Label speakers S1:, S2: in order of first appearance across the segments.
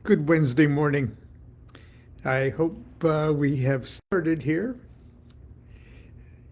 S1: Good Wednesday morning. I hope we have started here.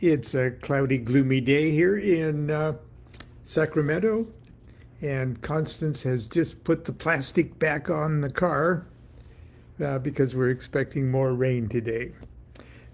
S1: It's a cloudy, gloomy day here in Sacramento, and Constance has just put the plastic back on the car because we're expecting more rain today.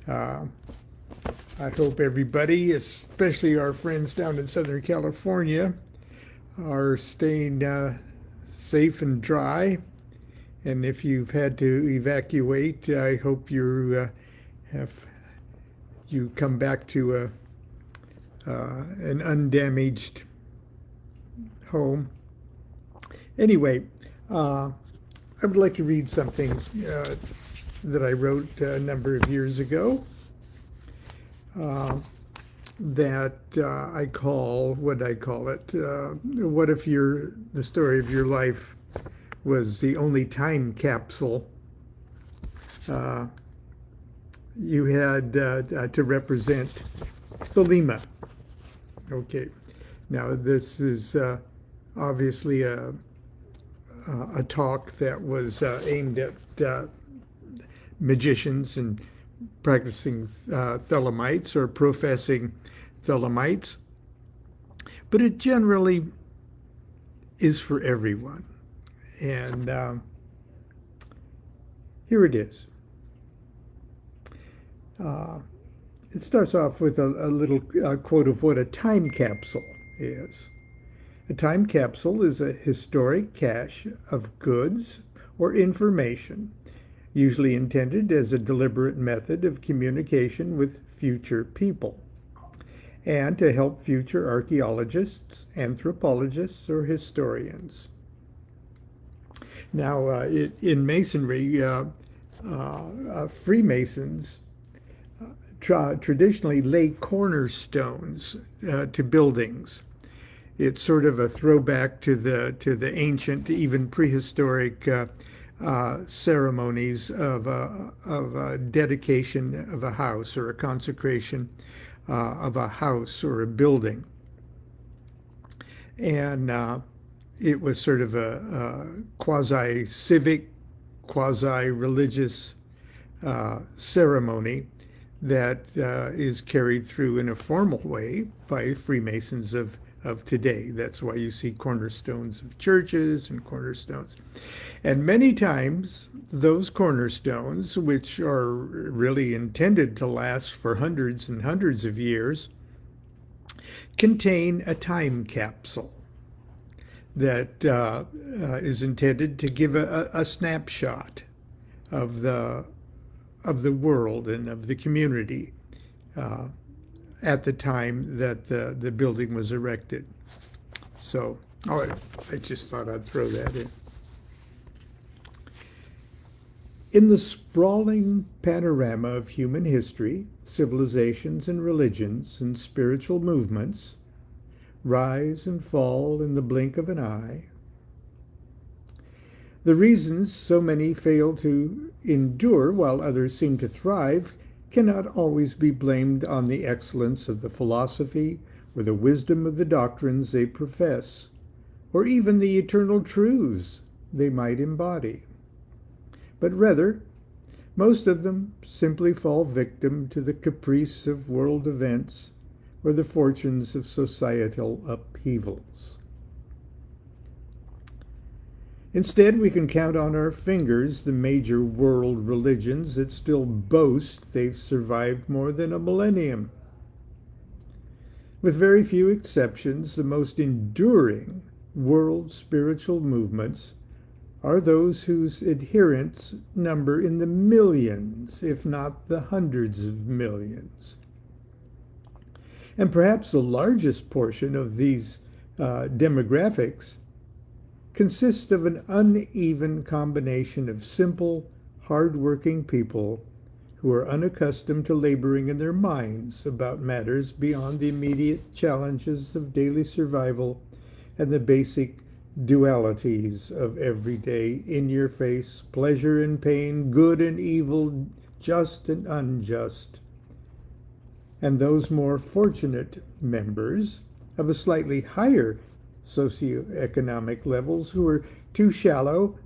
S1: Uh, I hope everybody, especially our friends down in Southern California, are staying safe and dry. And if you've had to evacuate, I hope have you come back to an undamaged home. Anyway, I would like to read something that I wrote a number of years ago that I call, what I call it, what if the story of your life was the only time capsule you had to represent Thelema. Okay, now this is obviously a talk that was aimed at magicians and practicing Thelemites or professing Thelemites, but it generally is for everyone. And here it is. It starts off with a little quote of what a time capsule is. A time capsule is a historic cache of goods or information, usually intended as a deliberate method of communication with future people, and to help future archaeologists, anthropologists, or historians. Now, in Masonry, Freemasons traditionally lay cornerstones to buildings. It's sort of a throwback to the ancient, even prehistoric ceremonies of a dedication of a house or a consecration of a house or a building. And it was sort of a quasi-civic, quasi-religious ceremony that is carried through in a formal way by Freemasons of today. That's why you see cornerstones of churches and cornerstones. And many times, those cornerstones, which are really intended to last for hundreds and hundreds of years, contain a time capsule that is intended to give a snapshot of the world and of the community at the time that the building was erected. So, I just thought I'd throw that in. In the sprawling panorama of human history, civilizations and religions and spiritual movements rise and fall in the blink of an eye. The reasons so many fail to endure while others seem to thrive cannot always be blamed on the excellence of the philosophy or the wisdom of the doctrines they profess, or even the eternal truths they might embody. But rather, most of them simply fall victim to the caprice of world events or the fortunes of societal upheavals. Instead, we can count on our fingers the major world religions that still boast they've survived more than a millennium. With very few exceptions, the most enduring world spiritual movements are those whose adherents number in the millions, if not the hundreds of millions. And perhaps the largest portion of these demographics consist of an uneven combination of simple, hard-working people who are unaccustomed to laboring in their minds about matters beyond the immediate challenges of daily survival and the basic dualities of everyday, in-your-face pleasure and pain, good and evil, just and unjust. And those more fortunate members of a slightly higher socioeconomic levels who are too shallow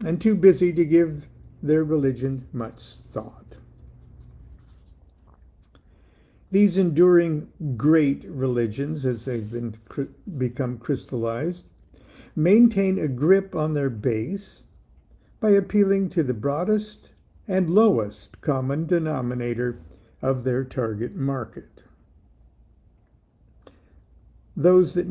S1: and too busy to give their religion much thought. These enduring great religions, as they've become crystallized, maintain a grip on their base by appealing to the broadest and lowest common denominator of their target market. Those that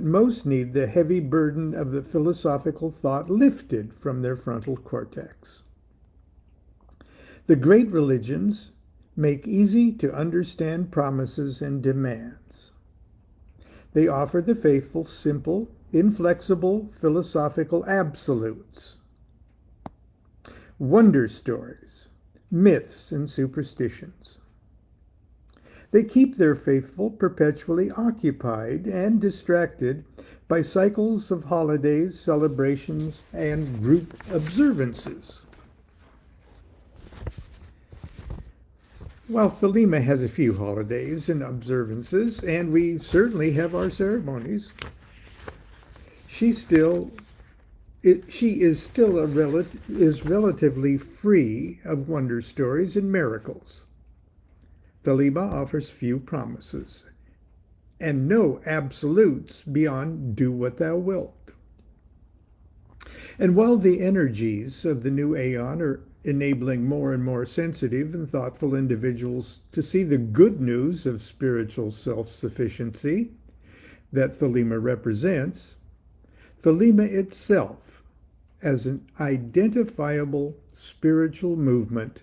S1: most need the heavy burden of the philosophical thought lifted from their frontal cortex. The great religions make easy to understand promises and demands. They offer the faithful simple, inflexible philosophical absolutes, wonder stories, myths, and superstitions. They keep their faithful perpetually occupied and distracted by cycles of holidays, celebrations, and group observances. While Thelema has a few holidays and observances, and we certainly have our ceremonies, she is still relatively free of wonder stories and miracles. Thelema offers few promises and no absolutes beyond do what thou wilt. And while the energies of the new aeon are enabling more and more sensitive and thoughtful individuals to see the good news of spiritual self-sufficiency that Thelema represents, Thelema itself, as an identifiable spiritual movement,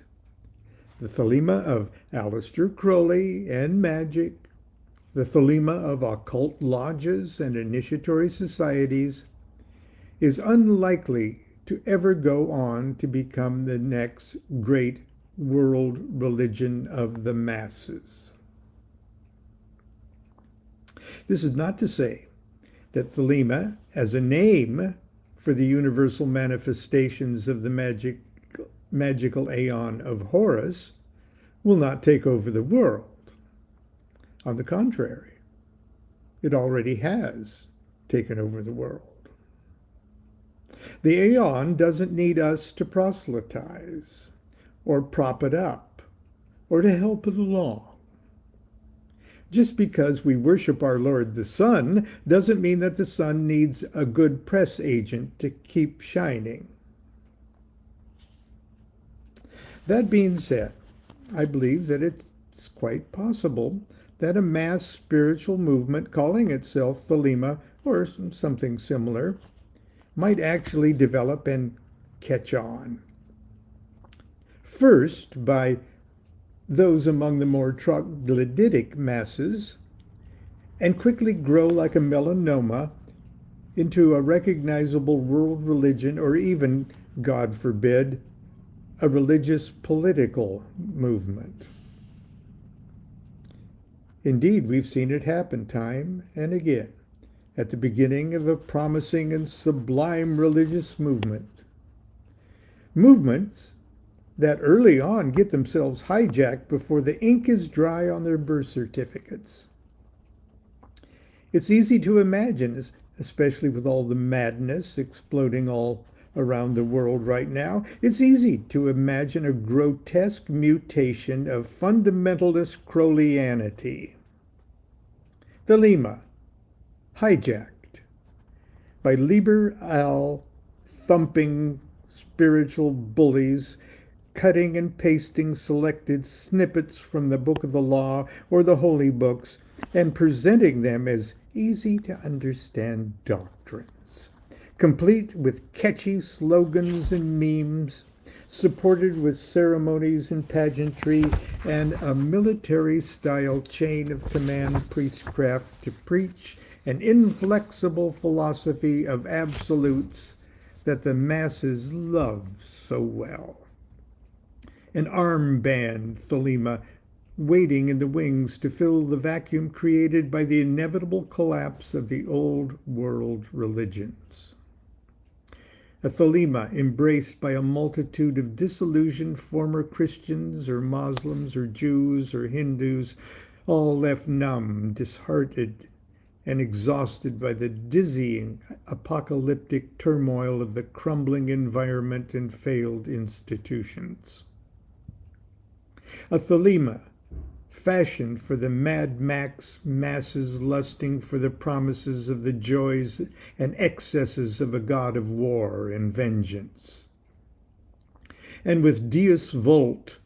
S1: the Thelema of Aleister Crowley and magic, the Thelema of occult lodges and initiatory societies, is unlikely to ever go on to become the next great world religion of the masses. This is not to say that Thelema, as a name for the universal manifestations of the magical aeon of Horus, will not take over the world. On the contrary, it already has taken over the world. The aeon doesn't need us to proselytize, or prop it up, or to help it along. Just because we worship our Lord the Sun doesn't mean that the sun needs a good press agent to keep shining. That being said, I believe that it's quite possible that a mass spiritual movement calling itself Thelema or something similar might actually develop and catch on. First, by those among the more troglodytic masses, and quickly grow like a melanoma into a recognizable world religion, or even, God forbid, a religious political movement. Indeed, we've seen it happen time and again at the beginning of a promising and sublime religious movement. Movements that early on get themselves hijacked before the ink is dry on their birth certificates. It's easy to imagine, especially with all the madness exploding all around the world right now, it's easy to imagine a grotesque mutation of fundamentalist Crowleyanity. Thelema, hijacked by liberal thumping spiritual bullies, cutting and pasting selected snippets from the Book of the Law or the Holy Books and presenting them as easy to understand doctrines, complete with catchy slogans and memes, supported with ceremonies and pageantry and a military-style chain of command priestcraft to preach an inflexible philosophy of absolutes that the masses love so well. An armband Thelema waiting in the wings to fill the vacuum created by the inevitable collapse of the old world religions. A Thelema embraced by a multitude of disillusioned former Christians or Muslims or Jews or Hindus, all left numb, disheartened, and exhausted by the dizzying apocalyptic turmoil of the crumbling environment and failed institutions. A Thelema fashioned for the Mad Max masses lusting for the promises of the joys and excesses of a god of war and vengeance. And with Deus Vult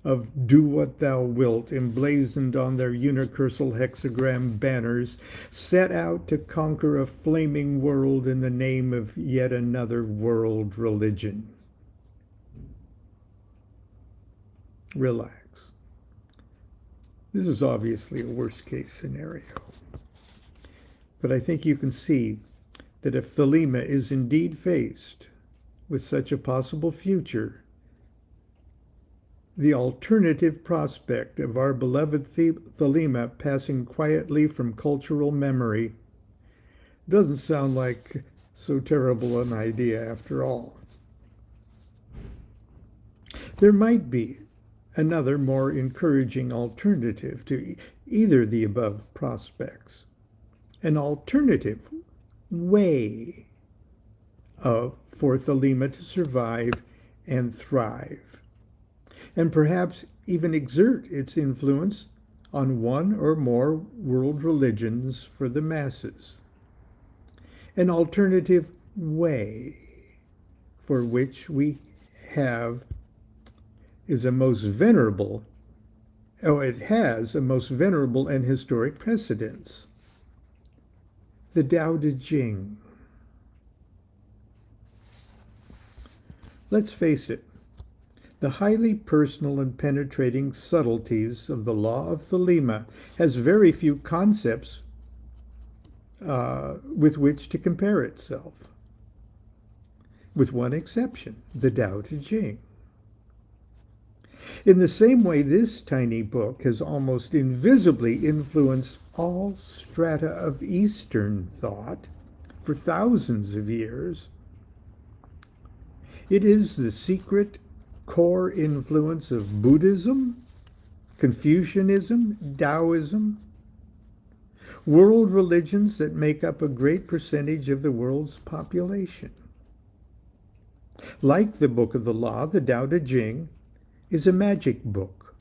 S1: of do what thou wilt emblazoned on their unicursal hexagram banners, set out to conquer a flaming world in the name of yet another world religion. Relax. This is obviously a worst-case scenario. But I think you can see that if Thelema is indeed faced with such a possible future, the alternative prospect of our beloved Thelema passing quietly from cultural memory doesn't sound like so terrible an idea after all. There might be another more encouraging alternative to either the above prospects, an alternative way for Thelema to survive and thrive, and perhaps even exert its influence on one or more world religions for the masses. An alternative way for which we have is a most venerable, it has a most venerable and historic precedence. The Tao Te Ching. Let's face it, the highly personal and penetrating subtleties of the law of Thelema has very few concepts with which to compare itself, with one exception, the Tao Te Ching. In the same way, this tiny book has almost invisibly influenced all strata of Eastern thought for thousands of years. It is the secret core influence of Buddhism, Confucianism, Taoism, world religions that make up a great percentage of the world's population. Like the Book of the Law, the Tao Te Ching is a magic book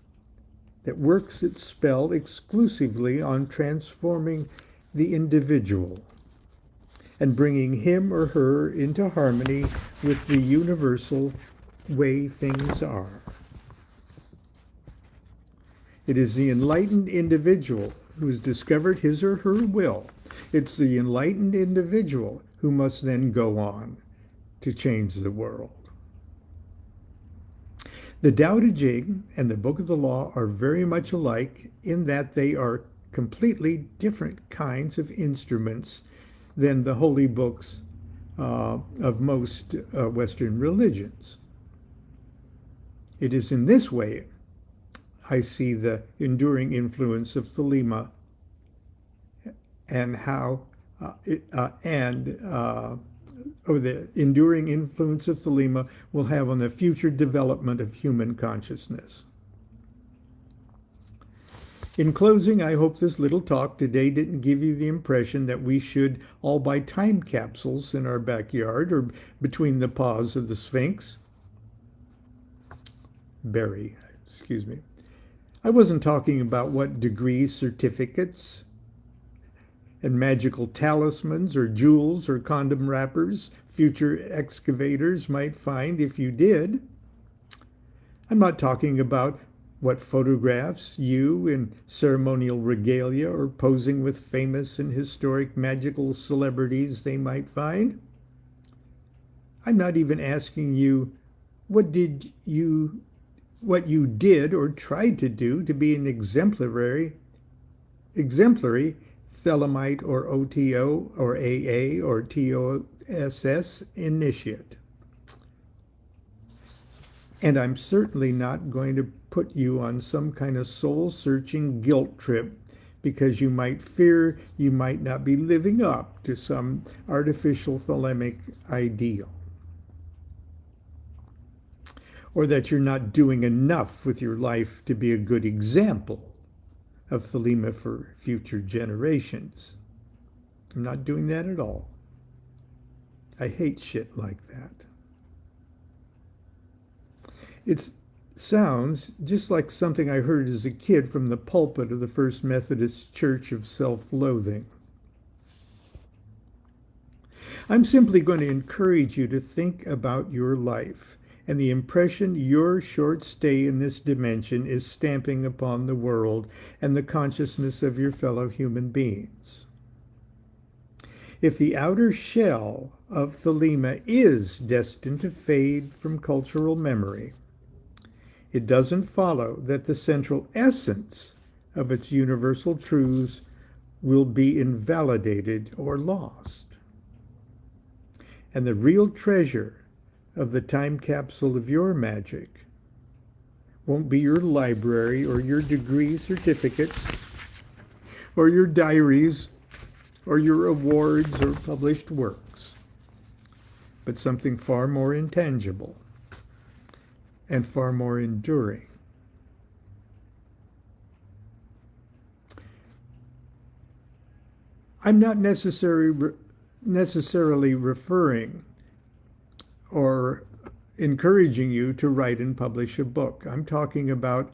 S1: that works its spell exclusively on transforming the individual and bringing him or her into harmony with the universal way things are. It is the enlightened individual who has discovered his or her will. It's the enlightened individual who must then go on to change the world. The Tao Te Ching and the Book of the Law are very much alike in that they are completely different kinds of instruments than the holy books of most Western religions. It is in this way I see the enduring influence of Thelema and how the enduring influence of Thelema will have on the future development of human consciousness. In closing, I hope this little talk today didn't give you the impression that we should all buy time capsules in our backyard or between the paws of the Sphinx. I wasn't talking about what degrees, certificates, and magical talismans or jewels or condom wrappers future excavators might find if you did. I'm not talking about what photographs you in ceremonial regalia or posing with famous and historic magical celebrities they might find. I'm not even asking you what you did or tried to do to be an exemplary Thelemite or OTO or AA or TOSS initiate. And I'm certainly not going to put you on some kind of soul-searching guilt trip because you might fear you might not be living up to some artificial thelemic ideal, or that you're not doing enough with your life to be a good example of Thelema for future generations. I'm not doing that at all. I hate shit like that. It sounds just like something I heard as a kid from the pulpit of the First Methodist Church of Self-Loathing. I'm simply going to encourage you to think about your life and the impression your short stay in this dimension is stamping upon the world and the consciousness of your fellow human beings. If the outer shell of Thelema is destined to fade from cultural memory, it doesn't follow that the central essence of its universal truths will be invalidated or lost. And the real treasure of the time capsule of your magic won't be your library or your degree certificates or your diaries or your awards or published works, but something far more intangible and far more enduring. I'm not necessarily referring or encouraging you to write and publish a book. I'm talking about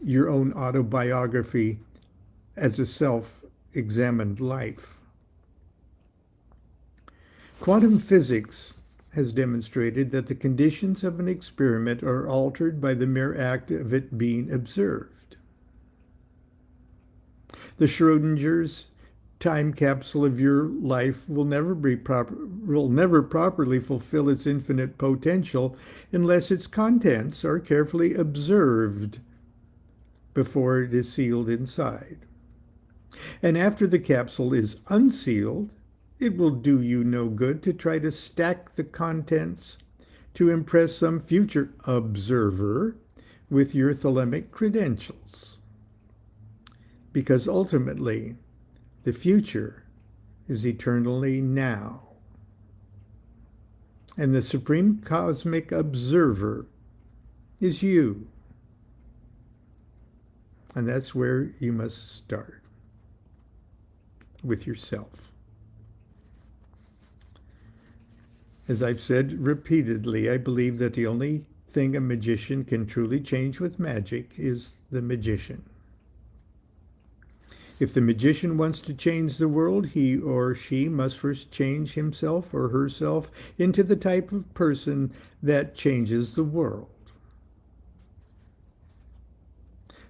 S1: your own autobiography as a self-examined life. Quantum physics has demonstrated that the conditions of an experiment are altered by the mere act of it being observed. The Schrodinger's time capsule of your life will never properly fulfill its infinite potential unless its contents are carefully observed before it is sealed inside. And after the capsule is unsealed, it will do you no good to try to stack the contents to impress some future observer with your thelemic credentials. Because ultimately, the future is eternally now. And the supreme cosmic observer is you. And that's where you must start, with yourself. As I've said repeatedly, I believe that the only thing a magician can truly change with magic is the magician. If the magician wants to change the world, he or she must first change himself or herself into the type of person that changes the world.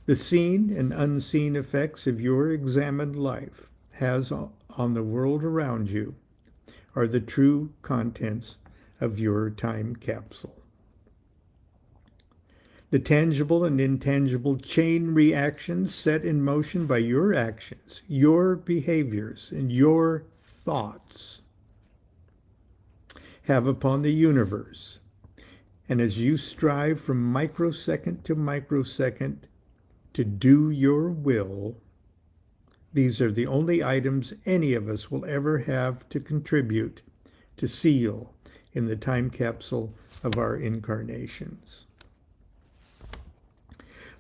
S1: The seen and unseen effects of your examined life has on the world around you are the true contents of your time capsule. The tangible and intangible chain reactions set in motion by your actions, your behaviors, and your thoughts have upon the universe. And as you strive from microsecond to microsecond to do your will, these are the only items any of us will ever have to contribute to seal in the time capsule of our incarnations.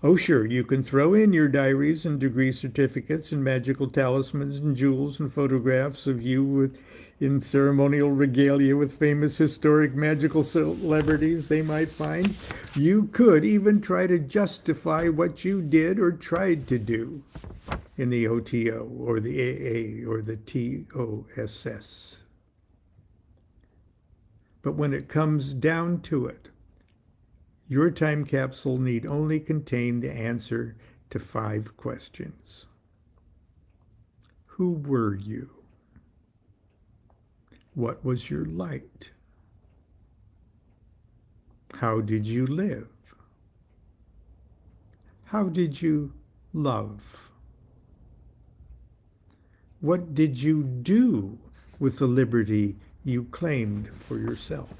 S1: Oh, sure, you can throw in your diaries and degree certificates and magical talismans and jewels and photographs of you in ceremonial regalia with famous historic magical celebrities they might find. You could even try to justify what you did or tried to do in the OTO or the AA or the TOSS. But when it comes down to it, your time capsule need only contain the answer to 5 questions. Who were you? What was your light? How did you live? How did you love? What did you do with the liberty you claimed for yourself?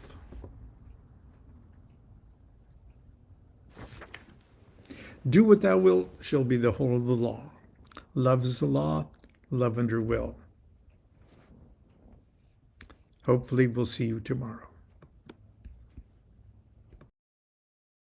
S1: Do what thou wilt shall be the whole of the law. Love is the law, love under will. Hopefully we'll see you tomorrow.